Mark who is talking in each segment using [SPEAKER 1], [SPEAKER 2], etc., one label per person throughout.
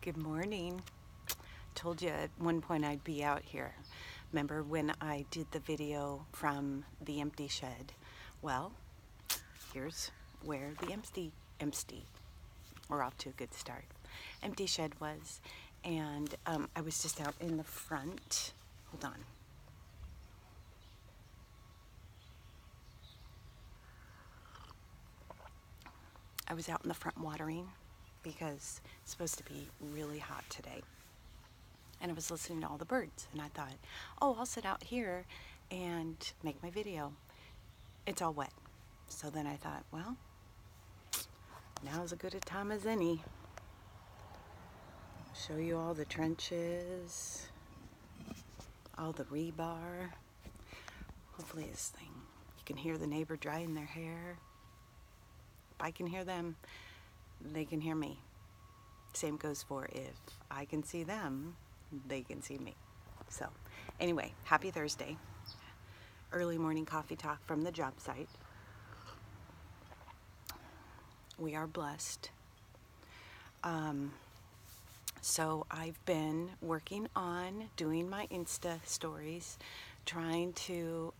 [SPEAKER 1] Good morning. Told you at one point I'd be out here. Remember when I did the video from the empty shed? Well, here's where the empty, we're off to a good start, empty shed was. And I was just out in the front. Hold on. I was out in the front watering because it's supposed to be really hot today. And I was listening to all the birds, and I thought, oh, I'll sit out here and make my video. It's all wet. So then I thought, well, now's as good a time as any. Show you all the trenches, all the rebar. Hopefully this thing, you can hear the neighbor drying their hair. If I can hear them, they can hear me. Same goes for if I can see them, they can see me. So anyway, happy Thursday. Early morning coffee talk from the job site. We are blessed. So I've been working on doing my Insta stories, trying to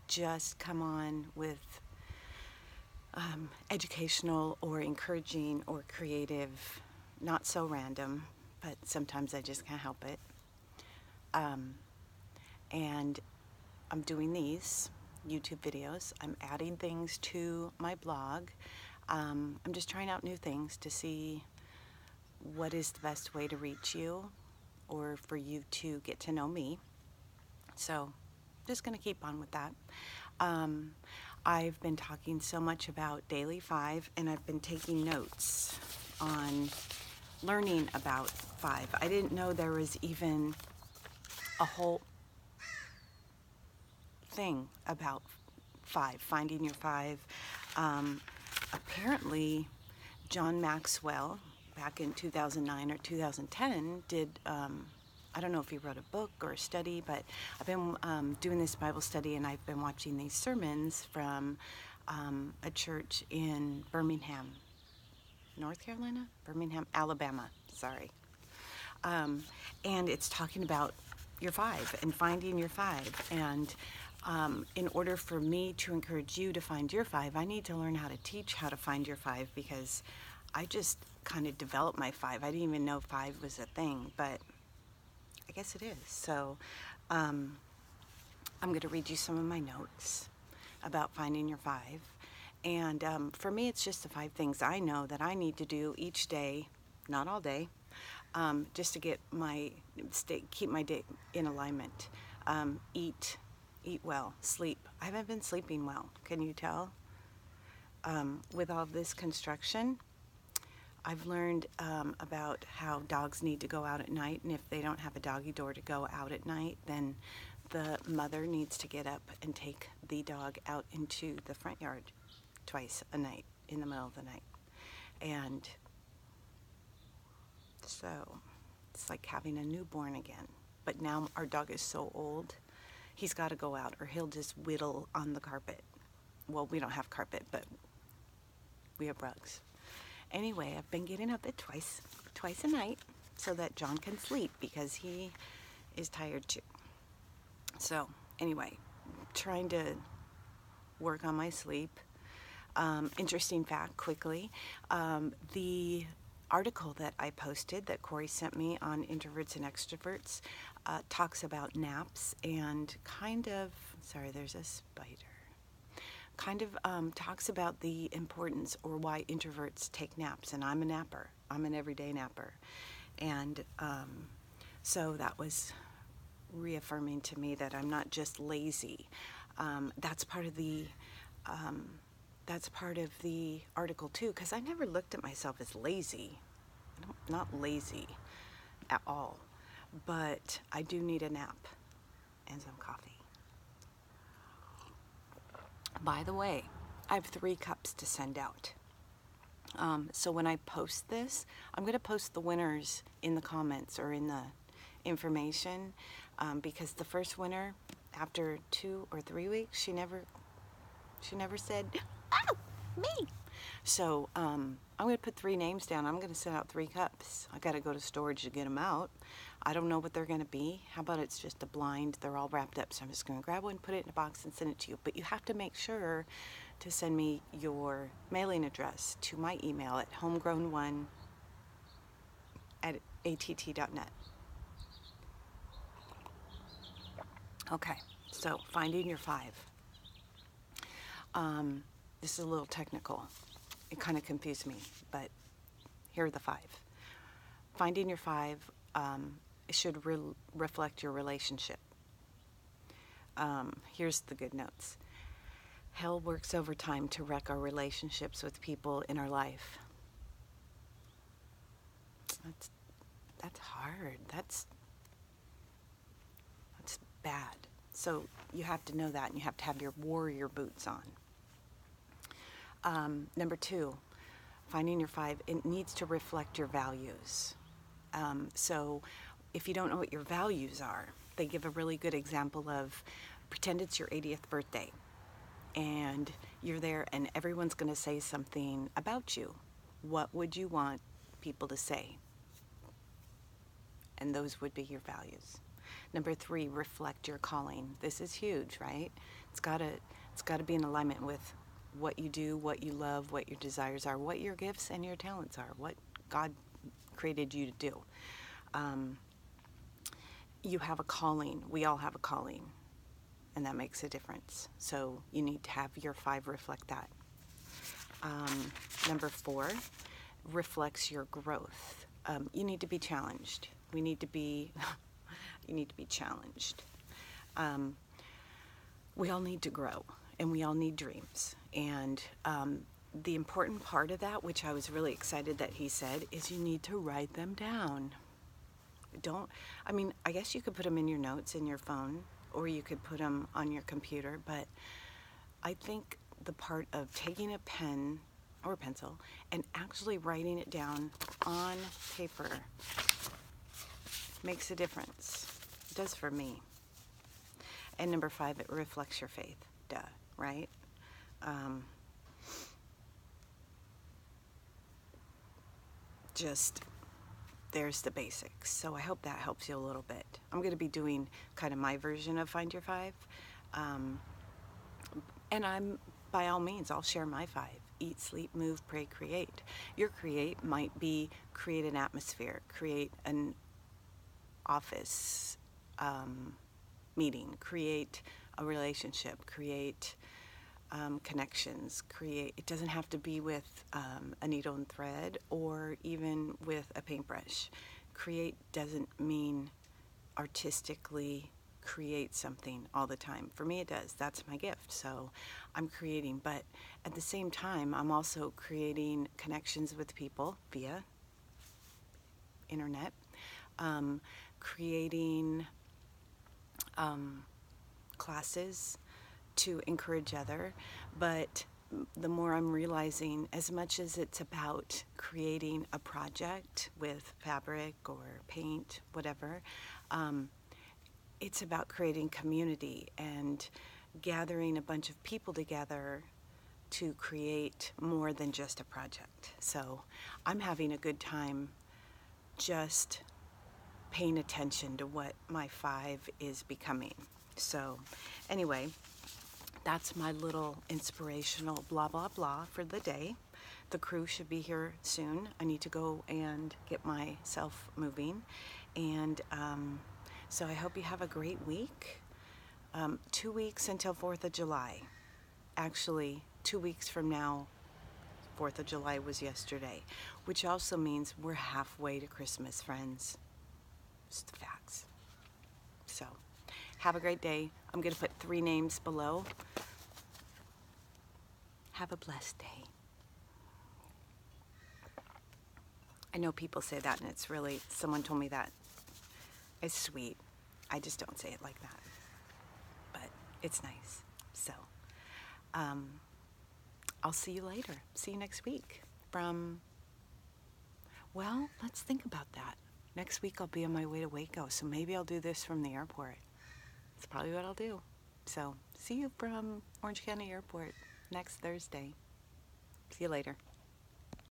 [SPEAKER 1] just come on with educational or encouraging or creative, not so random, but sometimes I just can't help it. And I'm doing these YouTube videos. I'm adding things to my blog. I'm just trying out new things to see what is the best way to reach you or for you to get to know me. So just going to keep on with that. I've been talking so much about Daily 5, and I've been taking notes on learning about 5. I didn't know there was even a whole thing about 5, finding your 5. Apparently, John Maxwell, back in 2009 or 2010, did, I don't know if he wrote a book or a study, but I've been doing this Bible study, and I've been watching these sermons from a church in Birmingham, North Carolina? Birmingham, Alabama, sorry. And it's talking about your 5 and finding your 5. And in order for me to encourage you to find your 5, I need to learn how to teach how to find your 5, because I just kind of developed my 5. I didn't even know 5 was a thing, but I guess it is. So I'm going to read you some of my notes about finding your 5. And for me, it's just the 5 things I know that I need to do each day, not all day, just to get keep my day in alignment. Eat well, sleep. I haven't been sleeping well. Can you tell? With all this construction, I've learned about how dogs need to go out at night, and if they don't have a doggy door to go out at night, then the mother needs to get up and take the dog out into the front yard twice a night in the middle of the night. And so it's like having a newborn again. But now our dog is so old, he's got to go out or he'll just whittle on the carpet. Well, we don't have carpet, but we have rugs. Anyway, I've been getting up at twice a night so that John can sleep, because he is tired too. So anyway, trying to work on my sleep. Interesting fact quickly, the article that I posted that Corey sent me on introverts and extroverts talks about naps and kind of, sorry, there's a spider. Kind of talks about the importance or why introverts take naps, and I'm a napper. I'm an everyday napper. And so that was reaffirming to me that I'm not just lazy. That's part of the article too, because I never looked at myself as lazy. I'm not lazy at all, but I do need a nap and some coffee. By the way, I have 3 cups to send out. So when I post this, I'm going to post the winners in the comments or in the information, because the first winner, after 2 or 3 weeks, she never said, "Oh, me." So I'm going to put 3 names down. I'm going to send out 3 cups. I got to go to storage to get them out. I don't know what they're going to be. How about it's just a blind? They're all wrapped up. So I'm just going to grab one, put it in a box, and send it to you. But you have to make sure to send me your mailing address to my email at homegrown1@att.net. Okay, so finding your 5. This is a little technical. It kind of confused me, but here are the 5. Finding your 5 should reflect your relationship. Here's the good notes. Hell works overtime to wreck our relationships with people in our life. That's hard. That's bad. So you have to know that, and you have to have your warrior boots on. Number 2, finding your 5, it needs to reflect your values. So if you don't know what your values are, they give a really good example of, pretend it's your 80th birthday and you're there and everyone's going to say something about you. What would you want people to say? And those would be your values. Number 3, reflect your calling. This is huge, right? It's got to be in alignment with what you do, what you love, what your desires are, what your gifts and your talents are, what God created you to do. You have a calling. We all have a calling, and that makes a difference. So you need to have your 5 reflect that. Number 4 reflects your growth. You need to be challenged. You need to be challenged. We all need to grow, and we all need dreams. And the important part of that, which I was really excited that he said, is you need to write them down. I guess you could put them in your notes in your phone, or you could put them on your computer, but I think the part of taking a pen or a pencil and actually writing it down on paper makes a difference. It does for me. And number 5, it reflects your faith. Duh, right? There's the basics. So I hope that helps you a little bit. I'm going to be doing kind of my version of Find Your 5. And by all means, I'll share my 5. Eat, sleep, move, pray, create. Your create might be create an atmosphere, create an office meeting, create a relationship, create connections, it doesn't have to be with a needle and thread or even with a paintbrush. Create doesn't mean artistically create something all the time. For me, it does. That's my gift. So I'm creating, but at the same time, I'm also creating connections with people via internet, creating classes to encourage other, but the more I'm realizing, as much as it's about creating a project with fabric or paint, whatever, it's about creating community and gathering a bunch of people together to create more than just a project. So I'm having a good time just paying attention to what my 5 is becoming. So anyway, that's my little inspirational blah, blah, blah for the day. The crew should be here soon. I need to go and get myself moving. And so I hope you have a great week. 2 weeks until 4th of July. Actually, 2 weeks from now, 4th of July was yesterday, which also means we're halfway to Christmas, friends. Just the facts. So, have a great day. I'm going to put 3 names below. Have a blessed day. I know people say that, and it's really, someone told me that. It's sweet. I just don't say it like that. But it's nice. So, I'll see you later. See you next week. Let's think about that. Next week I'll be on my way to Waco, so maybe I'll do this from the airport. That's probably what I'll do. So, see you from Orange County Airport next Thursday. See you later.